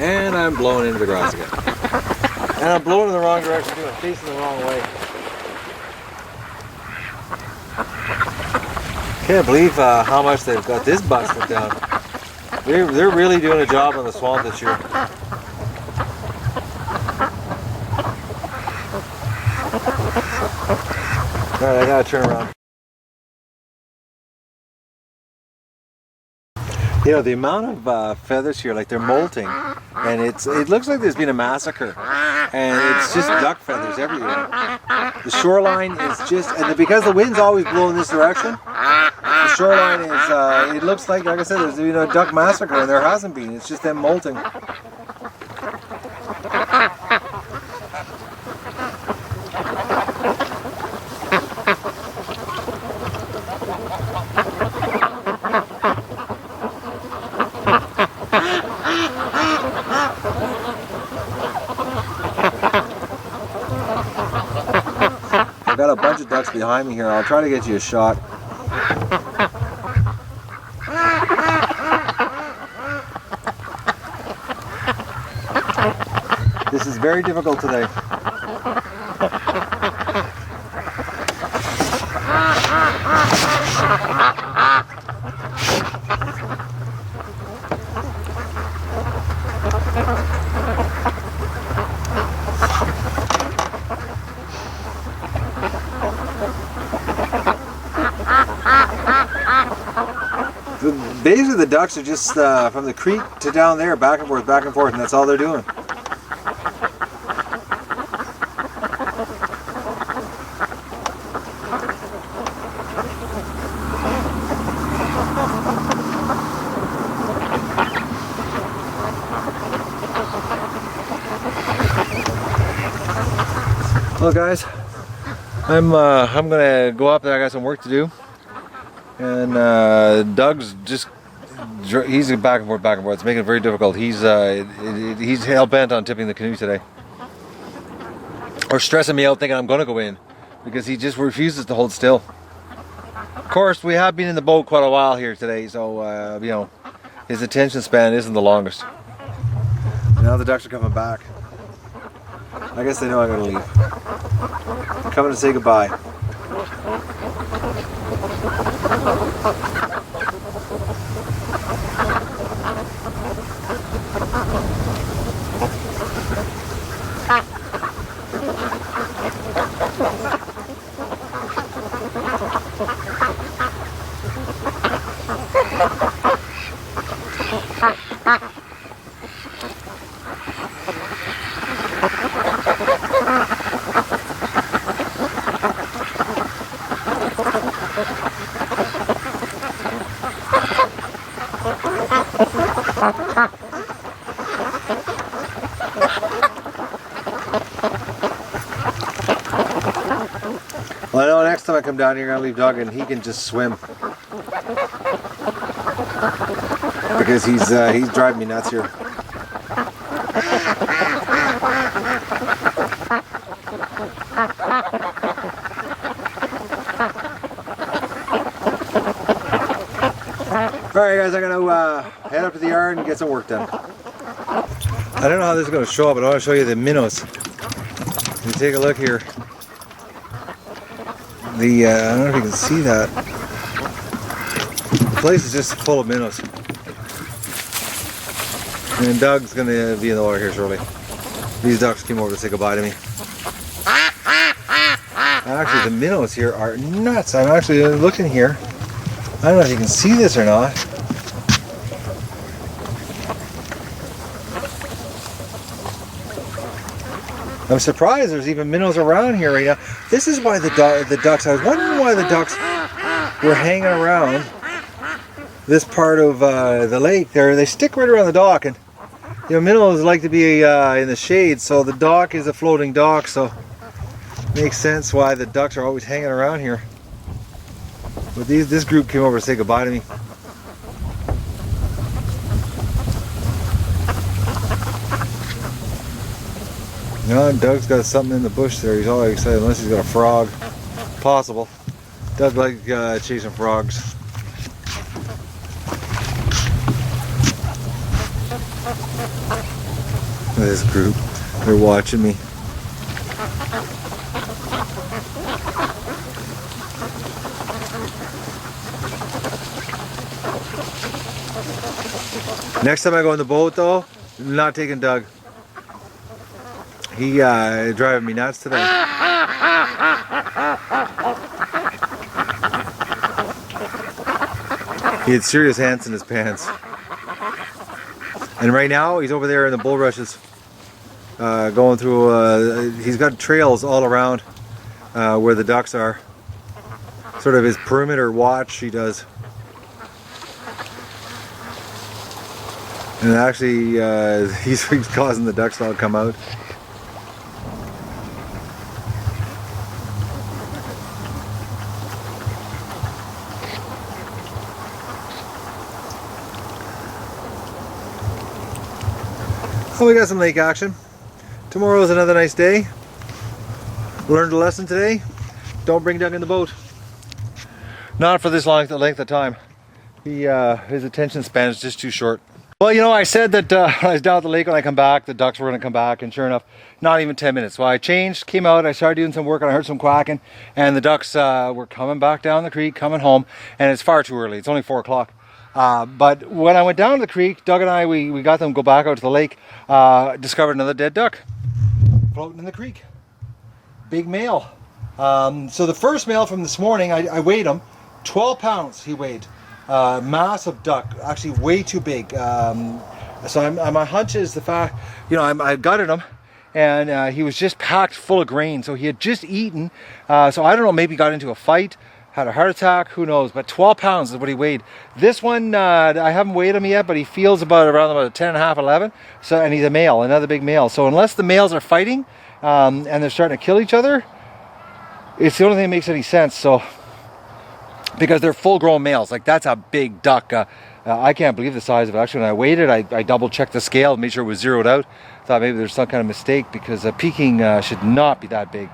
And I'm blowing into the grass again. And I'm blowing in the wrong direction too. I'm facing the wrong way. Can't believe how much they've got this busted down. They're really doing a job on the swamp this year. Alright, I gotta turn around. You know, the amount of feathers here, like they're molting, and it looks like there's been a massacre, and it's just duck feathers everywhere. The shoreline is just, and because the wind's always blowing this direction, the shoreline is, it looks like I said, there's been a duck massacre, and there hasn't been. It's just them molting. Got a bunch of ducks behind me here. I'll try to get you a shot. This is very difficult today. Basically, the ducks are just from the creek to down there, back and forth, and that's all they're doing. Well, guys, I'm gonna go up there. I got some work to do, and Doug's just. He's back and forth. It's making it very difficult. He's hell bent on tipping the canoe today, or stressing me out, thinking I'm going to go in, because he just refuses to hold still. Of course, we have been in the boat quite a while here today, so you know, his attention span isn't the longest. Now the ducks are coming back. I guess they know I gotta leave. I'm coming to say goodbye. Well, I know next time I come down here, I'm gonna leave Doug and he can just swim, because he's driving me nuts here. Alright guys, I'm gonna head up to the yard and get some work done. I don't know how this is going to show up, but I want to show you the minnows. You take a look here. I don't know if you can see that. The place is just full of minnows. And Doug's going to be in the water here shortly. These ducks came over to say goodbye to me. Actually, the minnows here are nuts. I'm actually looking here. I don't know if you can see this or not. I'm surprised there's even minnows around here right now. This is why the ducks, I was wondering why the ducks were hanging around this part of the lake there. They stick right around the dock, and You know, minnows like to be in the shade, so the dock is a floating dock, so makes sense why the ducks are always hanging around here. But this group came over to say goodbye to me. No, Doug's got something in the bush there. He's all excited, unless he's got a frog. Possible. Doug like chasing frogs. This group, they're watching me. Next time I go in the boat though, I'm not taking Doug. He driving me nuts today. He had serious ants in his pants. And right now he's over there in the bulrushes, going through, he's got trails all around where the ducks are. Sort of his perimeter watch he does. And actually he's causing the ducks to all come out. Well, we got some lake action. Tomorrow's another nice day. Learned a lesson today. Don't bring Doug in the boat. Not for this length of time. His attention span is just too short. Well, you know, I said that I was down at the lake when I come back, the ducks were going to come back, and sure enough, not even 10 minutes. So I changed, came out, I started doing some work, and I heard some quacking, and the ducks were coming back down the creek, coming home, and it's far too early. It's only 4 o'clock. But when I went down to the creek, Doug and I, we got them to go back out to the lake, discovered another dead duck floating in the creek. Big male. So the first male from this morning, I weighed him, 12 pounds he weighed. Massive duck, actually way too big. So my hunch is the fact, you know, I gutted him, and he was just packed full of grain. So he had just eaten. So I don't know, maybe got into a fight, had a heart attack, who knows, but 12 pounds is what he weighed. This one, I haven't weighed him yet, but he feels around about 10 and a half, 11. So, and he's a male, another big male. So unless the males are fighting, and they're starting to kill each other, it's the only thing that makes any sense. So, because they're full grown males, like that's a big duck. I can't believe the size of it. Actually, when I weighed it, I double checked the scale, made sure it was zeroed out. Thought maybe there's some kind of mistake, because a Peking should not be that big.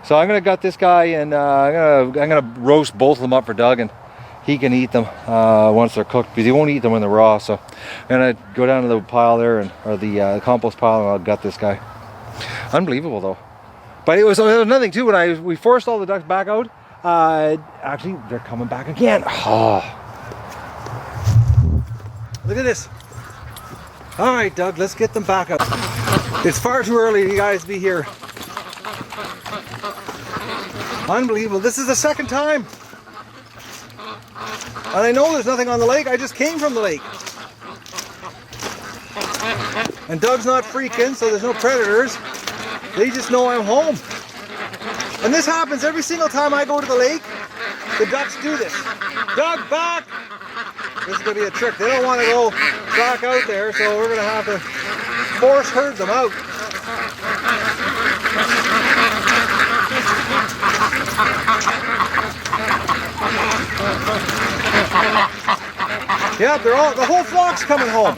So I'm gonna gut this guy, and I'm gonna roast both of them up for Doug, and he can eat them once they're cooked, because he won't eat them when they're raw. So I'm gonna go down to the pile there, or the compost pile, and I'll gut this guy. Unbelievable though. But it was another thing too. When we forced all the ducks back out, actually they're coming back again. Oh, look at this. All right, Doug, let's get them back out. It's far too early for you guys to be here. Unbelievable. This is the second time. And I know there's nothing on the lake. I just came from the lake. And Doug's not freaking, so there's no predators. They just know I'm home. And this happens every single time I go to the lake. The ducks do this. Doug, back! This is going to be a trick. They don't want to go back out there, so we're going to have to force herd them out. Yeah, the whole flock's coming home.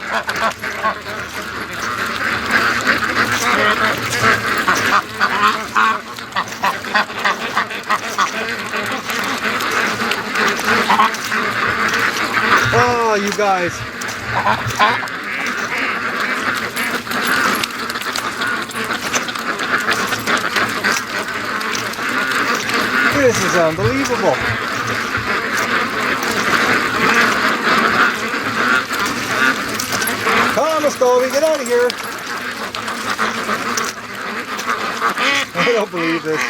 Oh, you guys. This is unbelievable. Come on, Muscovy, get out of here. I don't believe this.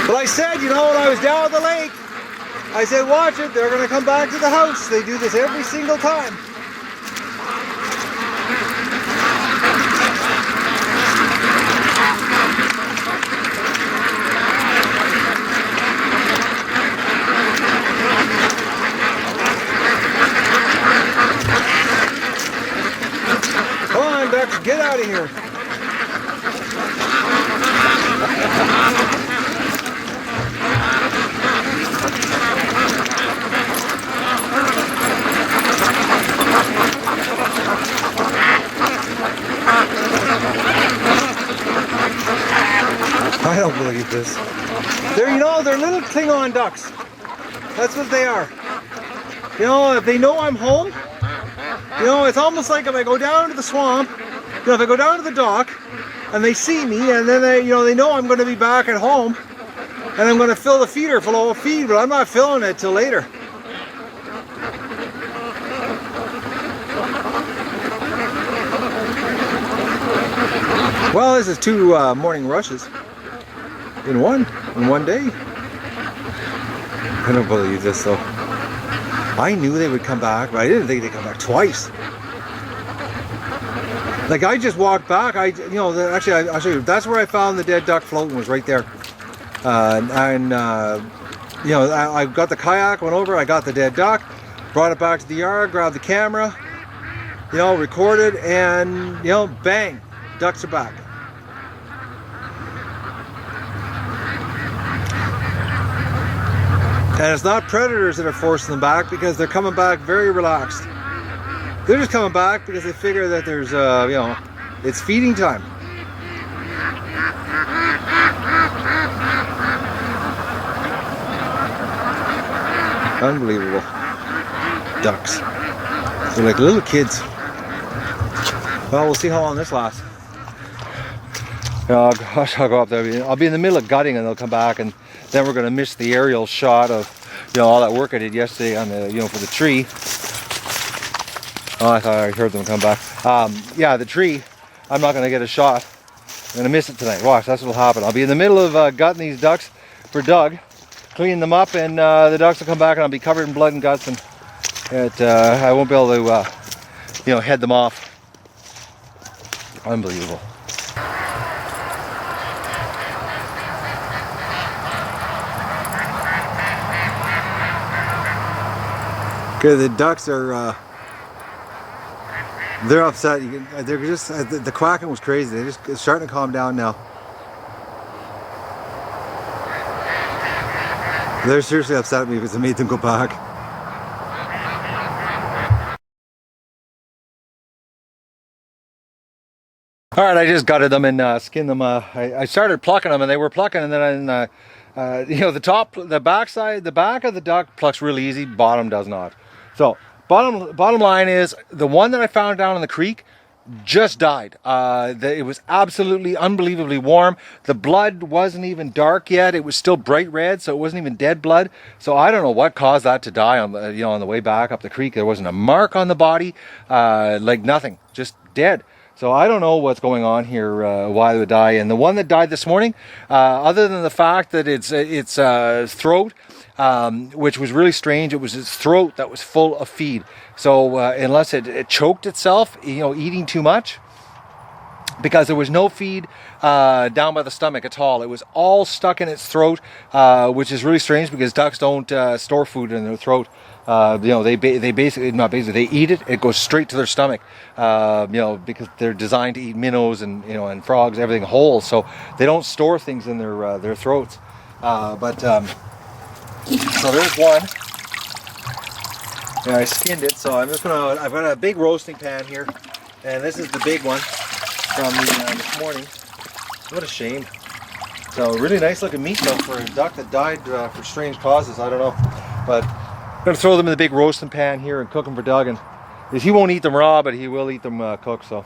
But I said, you know, when I was down at the lake, I said, watch it, they're going to come back to the house. They do this every single time. Get out of here. I don't believe this. They're, you know, they're little Klingon ducks. That's what they are. You know, if they know I'm home, you know, it's almost like if I go down to the swamp, you know, if I go down to the dock and they see me and then they, you know, they know I'm going to be back at home and I'm going to fill the feeder full of feed, but I'm not filling it till later. Well, this is 2 morning rushes in one day. I don't believe this though. I knew they would come back, but I didn't think they'd come back twice. Like I just walked back. You know, actually, I'll show you. That's where I found the dead duck floating. Was right there. You know, I got the kayak, went over. I got the dead duck, brought it back to the yard, grabbed the camera, you know, recorded, and you know, bang, ducks are back. And it's not predators that are forcing them back because they're coming back very relaxed. They're just coming back because they figure that there's, you know, it's feeding time. Unbelievable. Ducks. They're like little kids. Well, we'll see how long this lasts. Oh gosh, I'll go up there. I'll be in the middle of gutting and they'll come back, and then we're going to miss the aerial shot of, you know, all that work I did yesterday on the, you know, for the tree. Oh, I thought I heard them come back. Yeah, the tree, I'm not going to get a shot. I'm going to miss it tonight. Watch, that's what'll happen. I'll be in the middle of gutting these ducks for Doug, cleaning them up, and the ducks will come back and I'll be covered in blood and guts, and I won't be able to, you know, head them off. Unbelievable. Okay, the ducks are, they're upset. They're just, the quacking was crazy. They're just starting to calm down now. They're seriously upset at me because I made them go back. All right, I just gutted them and skinned them. I started plucking them and they were plucking, and then you know, the back of the duck plucks really easy, bottom does not. So bottom line is, the one that I found down in the creek just died. It was absolutely unbelievably warm. The blood wasn't even dark yet. It was still bright red, so it wasn't even dead blood. So I don't know what caused that to die on the, you know, on the way back up the creek. There wasn't a mark on the body, like nothing, just dead. So I don't know what's going on here, why they would die. And the one that died this morning, other than the fact that its throat, which was really strange, it was its throat that was full of feed. So unless it choked itself, you know, eating too much, because there was no feed down by the stomach at all. It was all stuck in its throat, which is really strange because ducks don't store food in their throat. You know, they basically, not basically, they eat it. It goes straight to their stomach. You know, because they're designed to eat minnows and, you know, and frogs, everything whole. So they don't store things in their throats. So there's one. And I skinned it. So I'm just gonna. I've got a big roasting pan here, and this is the big one from this morning. What a shame. So really nice looking meat though for a duck that died for strange causes. I don't know, but I'm gonna throw them in the big roasting pan here and cook them for Doug. And he won't eat them raw, but he will eat them cooked. So,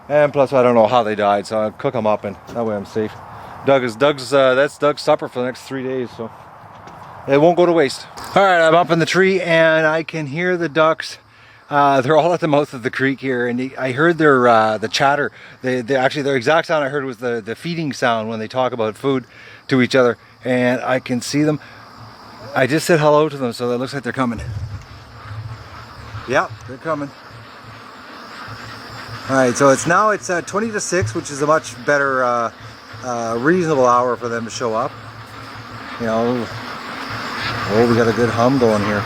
and plus I don't know how they died, so I'll cook them up, and that way I'm safe. That's Doug's supper for the next 3 days, so it won't go to waste. All right, I'm up in the tree and I can hear the ducks. They're all at the mouth of the creek here, and I heard their the chatter. Actually, their exact sound I heard was the feeding sound when they talk about food to each other, and I can see them. I just said hello to them, so it looks like they're coming. Yeah, they're coming. All right, so it's 20 to 6, which is a much better, reasonable hour for them to show up. You know, oh, we got a good hum going here.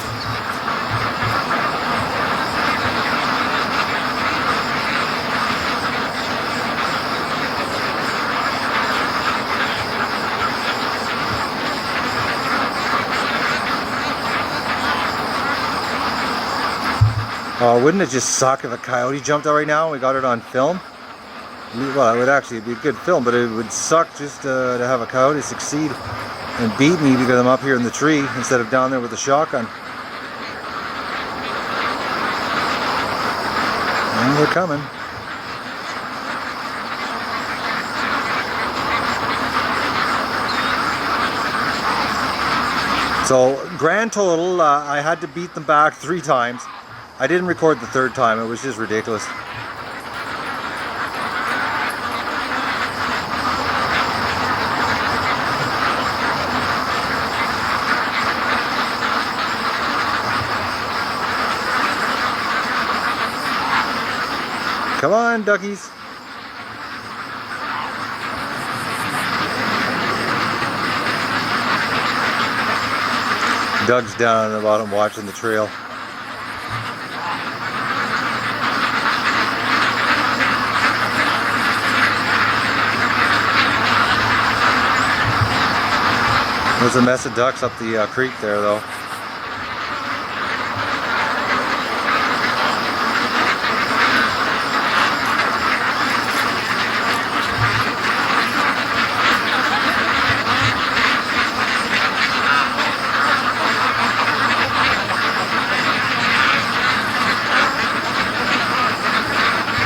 Wouldn't it just suck if a coyote jumped out right now and we got it on film? Well, it would actually be a good film, but it would suck just to have a coyote succeed and beat me because I'm up here in the tree instead of down there with the shotgun. And they're coming. So, grand total, I had to beat them back 3 times. I didn't record the 3rd time, it was just ridiculous. Come on, duckies. Doug's down on the bottom watching the trail. There's a mess of ducks up the creek there, though.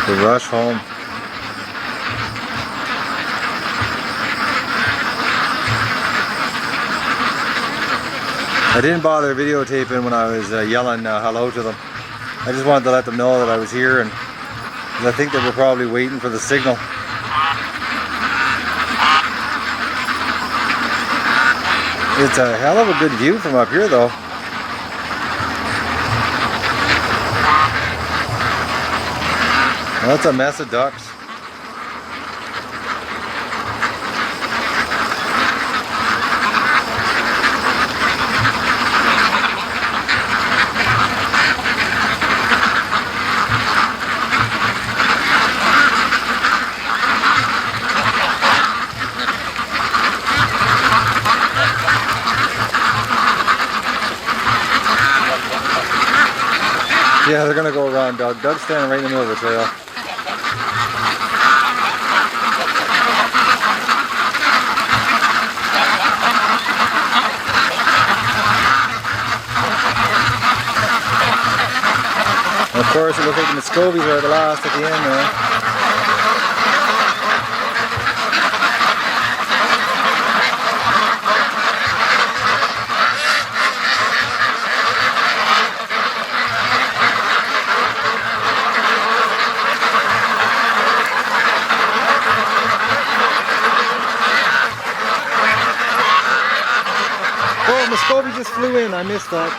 The rush home. I didn't bother videotaping when I was yelling hello to them. I just wanted to let them know that I was here, and I think they were probably waiting for the signal. It's a hell of a good view from up here, though. Well, that's a mess of ducks. Yeah, they're gonna go around Doug. Doug's standing right in the middle of the trail. And of course, it looks like the Muscovies are the last at the end there. Muscovy just flew in. I missed that.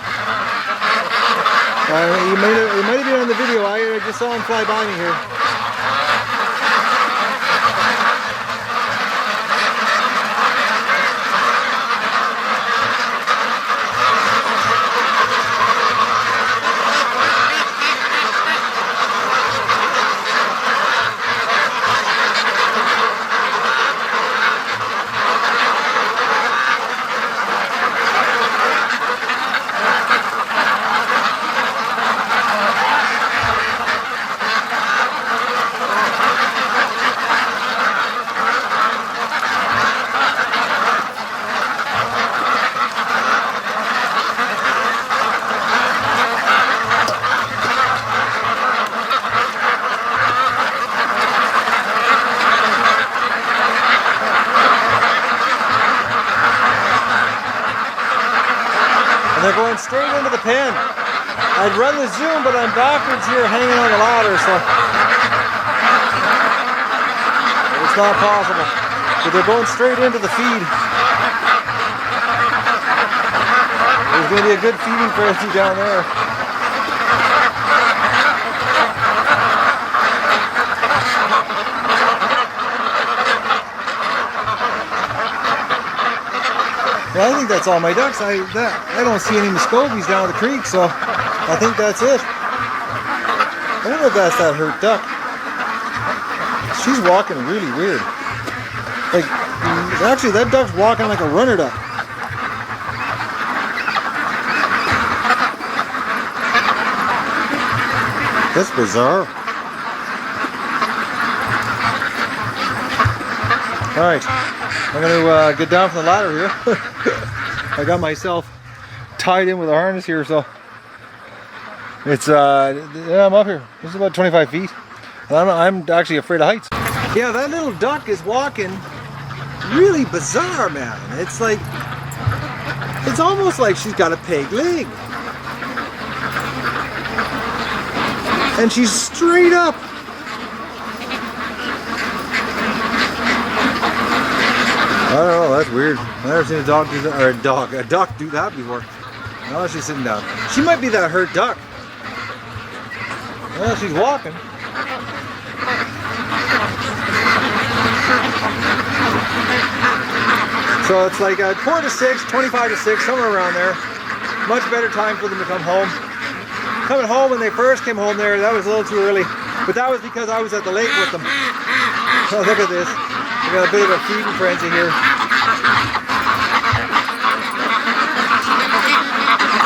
It might have been on the video. I just saw him fly by me here. And they're going straight into the pen. I'd run the zoom, but I'm backwards here hanging on the ladder, so it's not possible. But they're going straight into the feed. There's going to be a good feeding frenzy down there. I think that's all my ducks. I don't see any Muscovies down the creek, so I think that's it. I wonder if that's that hurt duck. She's walking really weird. Like, actually, that duck's walking like a runner duck. That's bizarre. Alright, I'm going to get down from the ladder here. I got myself tied in with a harness here, so it's, yeah, I'm up here. This is about 25 feet. And I'm actually afraid of heights. Yeah, that little duck is walking really bizarre, man. It's like, it's almost like she's got a peg leg. And she's straight up. I don't know, that's weird. I've never seen a dog do that, or a duck do that before. Now she's sitting down. She might be that hurt duck. Well, she's walking. So it's like 4 to 6, 25 to 6, somewhere around there. Much better time for them to come home. Coming home, when they first came home there, that was a little too early. But that was because I was at the lake with them. Oh, look at this. We got a bit of a feeding frenzy here.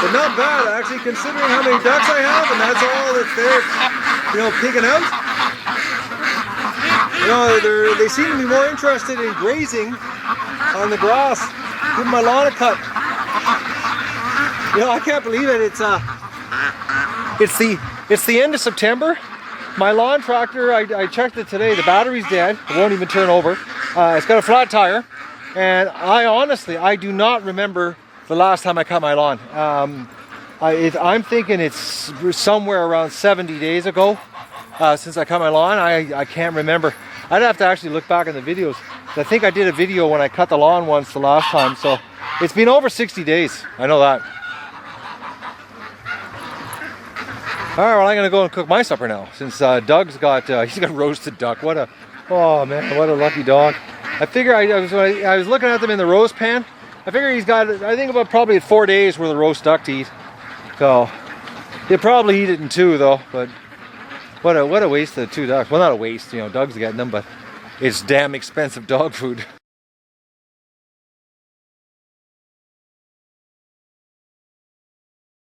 But not bad, actually, considering how many ducks I have, and that's all that's there, you know, pigging out. You know, they seem to be more interested in grazing on the grass, giving my lawn a cut. You know, I can't believe it. It's the end of September. My lawn tractor, I checked it today, the battery's dead. It won't even turn over. It's got a flat tire. And I do not remember the last time I cut my lawn. I'm thinking it's somewhere around 70 days ago since I cut my lawn. I can't remember. I'd have to actually look back in the videos. I think I did a video when I cut the lawn once the last time. So it's been over 60 days. I know that. Alright, well, I'm going to go and cook my supper now, since Doug's got, he's got roasted duck. Oh man, what a lucky dog. I figure when I was looking at them in the roast pan, I figure he's got, I think about probably 4 days worth of roast duck to eat. So, he'll probably eat it in 2 though, but what a waste of 2 ducks. Well, not a waste, you know, Doug's getting them, but it's damn expensive dog food.